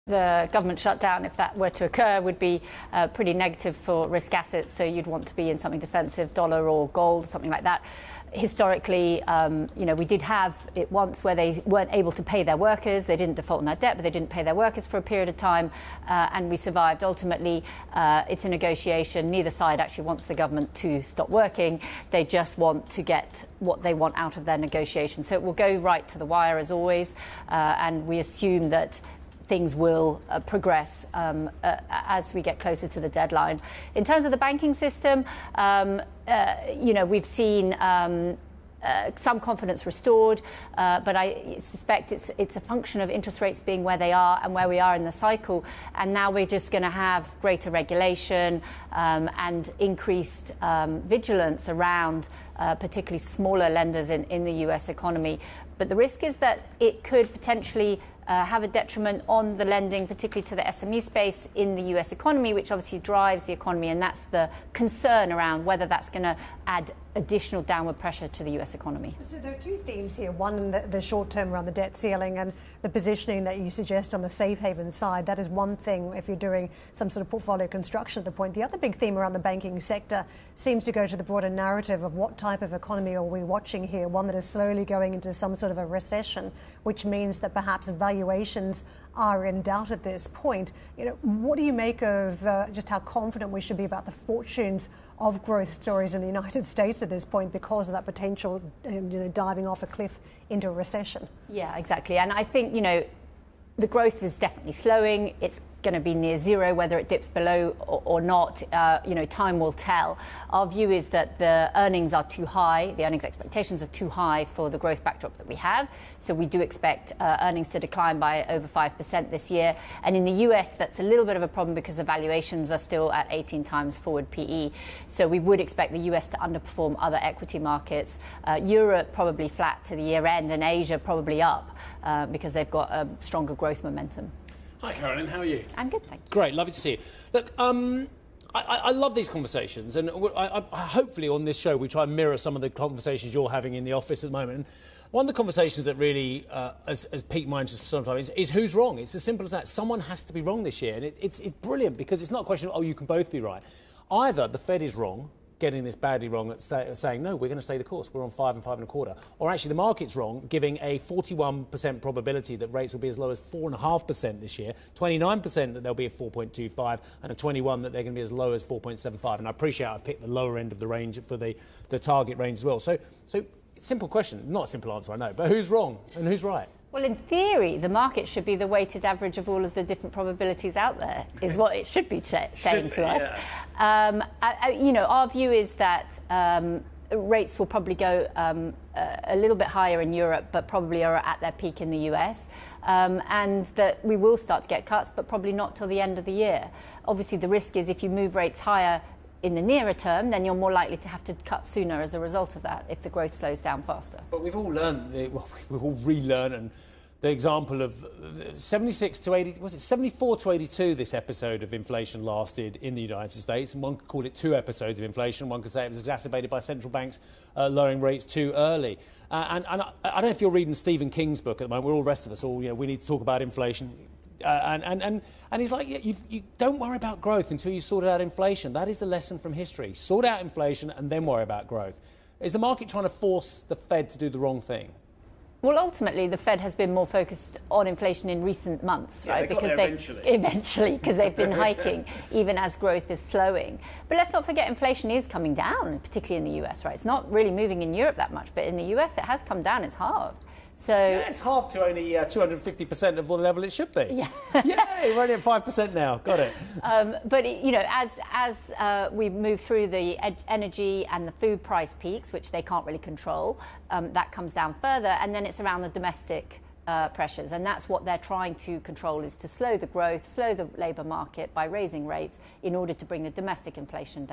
The government shutdown, if that were to occur, would be pretty negative for risk assets. So you'd want to be in something defensive, dollar or gold, something like that. Historically, we did have it once where they weren't able to pay their workers. They didn't default on their debt, but they didn't pay their workers for a period of time, and we survived. Ultimately, it's a negotiation. Neither side actually wants the government to stop working. They just want to get what they want out of their negotiation. So it will go right to the wire as always, and we assume that things will progress as we get closer to the deadline. In terms of the banking system, we've seen some confidence restored, but I suspect it's a function of interest rates being where they are and where we are in the cycle. And now we're just going to have greater regulation and increased vigilance around particularly smaller lenders in the US economy. But the risk is that it could potentially have a detriment on the lending, particularly to the SME space in the US economy, which obviously drives the economy. And that's the concern around whether that's going to add additional downward pressure to the US economy. So there are two themes here. One, the short term around the debt ceiling and the positioning that you suggest on the safe haven side. That is one thing if you're doing some sort of portfolio construction at the point. The other big theme around the banking sector seems to go to the broader narrative of what type of economy are we watching here, one that is slowly going into some sort of a recession, which means that perhaps valuations are in doubt at this point. What do you make of just how confident we should be about the fortunes of growth stories in the United States at this point because of that potential diving off a cliff into a recession? Yeah, exactly. And I think, the growth is definitely slowing. It's going to be near zero, whether it dips below or not. Time will tell. Our view is that the earnings are too high. The earnings expectations are too high for the growth backdrop that we have. So we do expect earnings to decline by over 5% this year. And in the US, that's a little bit of a problem because the valuations are still at 18 times forward PE. So we would expect the US to underperform other equity markets. Europe probably flat to the year end, and Asia probably up because they've got a stronger growth momentum. Hi, Carolyn. How are you? I'm good, thank you. Great. Lovely to see you. Look, I love these conversations, and hopefully on this show we try and mirror some of the conversations you're having in the office at the moment. And one of the conversations that really has piqued my interest for some time is who's wrong. It's as simple as that. Someone has to be wrong this year, and it's brilliant because it's not a question of, you can both be right. Either the Fed is wrong, getting this badly wrong, saying, no, we're going to stay the course, we're on 5 and 5.25. Or actually the market's wrong, giving a 41% probability that rates will be as low as 4.5% this year, 29% that they'll be at 4.25, and a 21% that they're going to be as low as 4.75. And I appreciate I picked the lower end of the range for the target range as well. So simple question, not a simple answer, I know, but who's wrong and who's right? Well, in theory, the market should be the weighted average of all of the different probabilities out there, is what it should be saying to us. Yeah. Our view is that rates will probably go a little bit higher in Europe, but probably are at their peak in the US, and that we will start to get cuts, but probably not till the end of the year. Obviously, the risk is if you move rates higher in the nearer term, then you're more likely to have to cut sooner as a result of that if the growth slows down faster. But we've all learned, we've all relearned, and the example of 76 to 80, was it 74 to 82 this episode of inflation lasted in the United States, and one could call it 2 episodes of inflation. One could say it was exacerbated by central banks lowering rates too early. And I don't know if you're reading Stephen King's book at the moment. We're all, the rest of us, we need to talk about inflation. And he's like, you don't worry about growth until you sort out inflation. That is the lesson from history. Sort out inflation and then worry about growth. Is the market trying to force the Fed to do the wrong thing? Well, ultimately, the Fed has been more focused on inflation in recent months, right? Because eventually, because they've been hiking even as growth is slowing. But let's not forget, inflation is coming down, particularly in the US, right? It's not really moving in Europe that much, but in the US, it has come down. It's halved. So yeah, it's halved to only 250% of the level it should be. Yeah, yeah, we're only at 5% now. Got it. But as we move through the energy and the food price peaks, which they can't really control, that comes down further, and then it's around the domestic pressures, and that's what they're trying to control, is to slow the growth, slow the labour market by raising rates in order to bring the domestic inflation down.